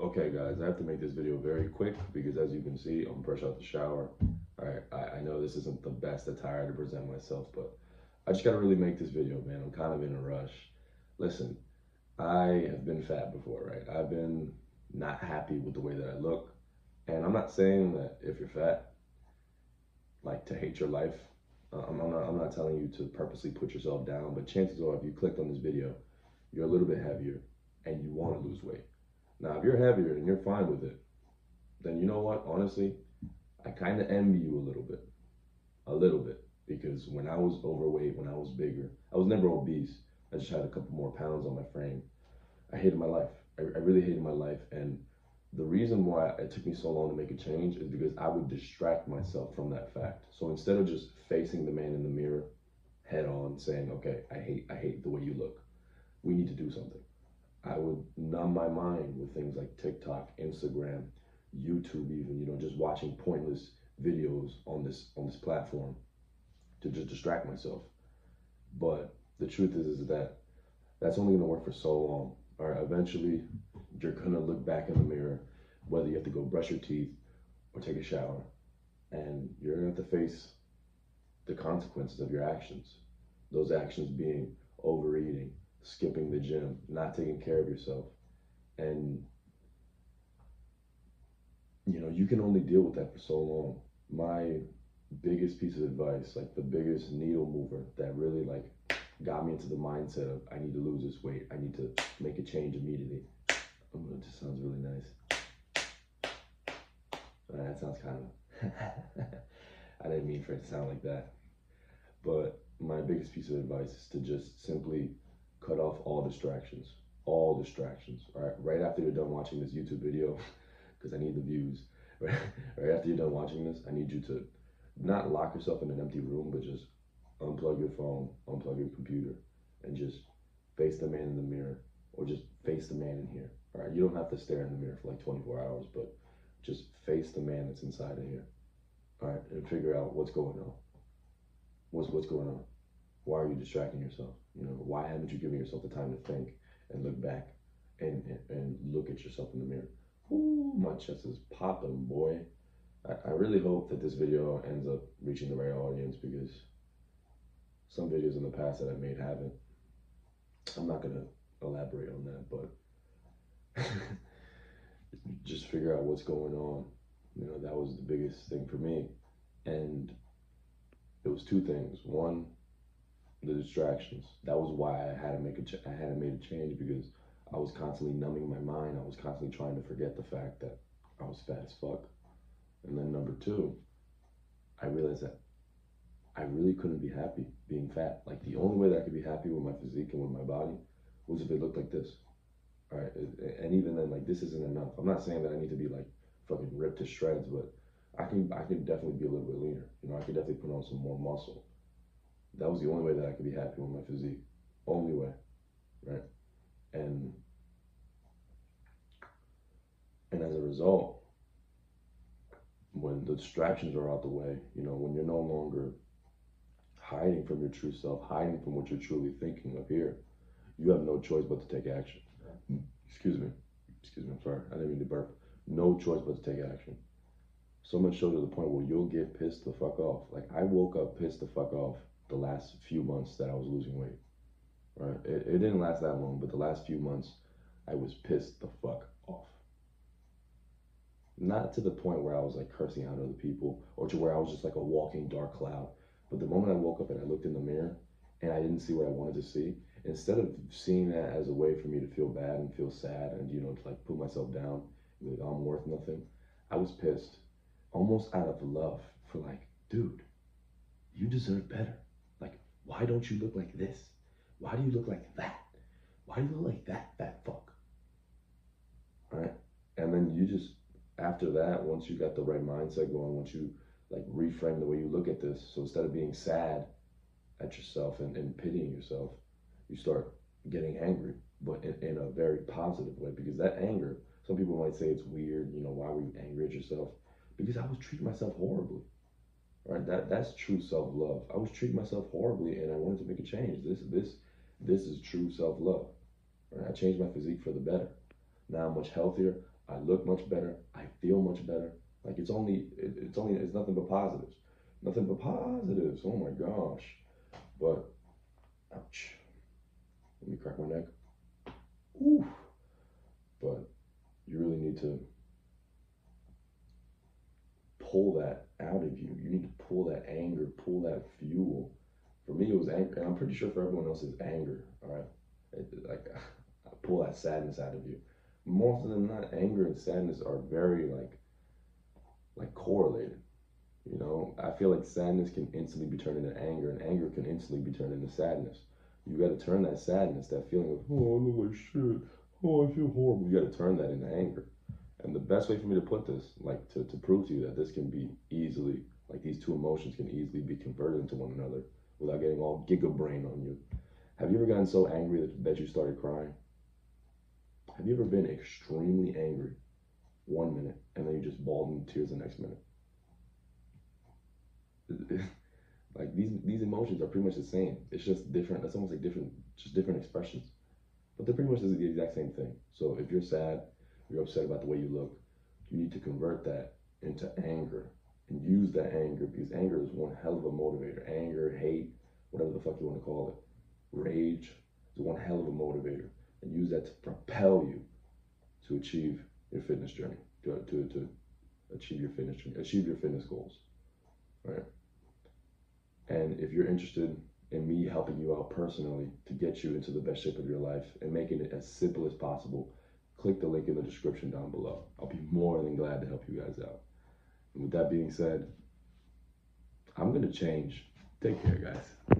Okay, guys, I have to make this video very quick because as you can see, I'm fresh out the shower. All right, I know this isn't the best attire to present myself, but I just gotta really make this video, man. I'm kind of in a rush. Listen, I have been fat before, right? I've been not happy with the way that I look. And I'm not saying that if you're fat, like to hate your life. I'm not telling you to purposely put yourself down, but chances are if you clicked on this video, you're a little bit heavier and you want to lose weight. Now, if you're heavier and you're fine with it, then you know what? Honestly, I kind of envy you a little bit, because when I was overweight, when I was bigger, I was never obese. I just had a couple more pounds on my frame. I hated my life. I really hated my life. And the reason why it took me so long to make a change is because I would distract myself from that fact. So instead of just facing the man in the mirror head on saying, okay, I hate the way you look, we need to do something, I would numb my mind with things like TikTok, Instagram, YouTube, even, just watching pointless videos on this platform to just distract myself. But the truth is that that's only gonna work for so long. All right, eventually you're gonna look back in the mirror, whether you have to go brush your teeth or take a shower, and you're gonna have to face the consequences of your actions. Those actions being overeating, skipping the gym, not taking care of yourself. And you can only deal with that for so long. My biggest piece of advice, like the biggest needle mover that really like got me into the mindset of I need to lose this weight, I need to make a change immediately. Oh, it just sounds really nice. That sounds kind of I didn't mean for it to sound like that. But my biggest piece of advice is to just simply cut off all distractions. All distractions. All right, right after you're done watching this YouTube video, because I need the views. Right after you're done watching this, I need you to not lock yourself in an empty room, but just unplug your phone, unplug your computer, and just face the man in the mirror, or just face the man in here. All right, you don't have to stare in the mirror for like 24 hours, but just face the man that's inside of here. All right, and figure out what's going on. What's going on? Why are you distracting yourself? Why haven't you given yourself the time to think and look back and look at yourself in the mirror? Ooh, my chest is popping, boy. I really hope that this video ends up reaching the right audience, because some videos in the past that I've made haven't. I'm not gonna elaborate on that, but just figure out what's going on. That was the biggest thing for me. And it was two things. One, the distractions. That was why I had to make a change, because I was constantly numbing my mind. I was constantly trying to forget the fact that I was fat as fuck. And then number two, I realized that I really couldn't be happy being fat. Like, the only way that I could be happy with my physique and with my body was if it looked like this. All right, and even then, like, this isn't enough. I'm not saying that I need to be like fucking ripped to shreds, but I can definitely be a little bit leaner. I could definitely put on some more muscle. That was the only way that I could be happy with my physique. Only way, right? And as a result, when the distractions are out the way, when you're no longer hiding from your true self, hiding from what you're truly thinking of here, you have no choice but to take action. Excuse me, I'm sorry, I didn't mean to burp. No choice but to take action. So much so to the point where you'll get pissed the fuck off. Like, I woke up pissed the fuck off the last few months that I was losing weight. Right? It didn't last that long, but the last few months, I was pissed the fuck off. Not to the point where I was like cursing out other people, or to where I was just like a walking dark cloud. But the moment I woke up and I looked in the mirror and I didn't see what I wanted to see, instead of seeing that as a way for me to feel bad and feel sad and, to like put myself down, like I'm worth nothing, I was pissed. Almost out of love, for like, dude, you deserve better. Like, why don't you look like this? Why do you look like that? Why do you look like that fat fuck? All right? And then you just, after that, once you got the right mindset going, once you like reframe the way you look at this, so instead of being sad at yourself and pitying yourself, you start getting angry, but in a very positive way, because that anger, some people might say it's weird, why were you angry at yourself? Because I was treating myself horribly. Right? That's true self-love. I was treating myself horribly and I wanted to make a change. This is true self-love. Right? I changed my physique for the better. Now I'm much healthier. I look much better. I feel much better. Like it's nothing but positives. Nothing but positives. Oh my gosh. But ouch. Let me crack my neck. Ooh. But you really need to pull that out of you. You need to pull that anger, pull that fuel. For me, it was anger, and I'm pretty sure for everyone else, it's anger. All right, like pull that sadness out of you. More often than not, anger and sadness are very like correlated. You know, I feel like sadness can instantly be turned into anger, and anger can instantly be turned into sadness. You got to turn that sadness, that feeling of, oh, I look like shit, oh, I feel horrible. You got to turn that into anger. And the best way for me to put this, like to prove to you that this can be easily, like these two emotions can easily be converted into one another without getting all giga brain on you. Have you ever gotten so angry that you started crying? Have you ever been extremely angry 1 minute and then you just bawled in tears the next minute? Like these emotions are pretty much the same. It's just different. It's almost like just different expressions. But they're pretty much the exact same thing. So if you're sad, you're upset about the way you look, you need to convert that into anger and use that anger, because anger is one hell of a motivator. Anger, hate, whatever the fuck you want to call it, rage is one hell of a motivator. And use that to propel you to achieve your fitness journey, to achieve your fitness goals, right? And if you're interested in me helping you out personally to get you into the best shape of your life and making it as simple as possible, click the link in the description down below. I'll be more than glad to help you guys out. And with that being said, I'm going to change. Take care, guys.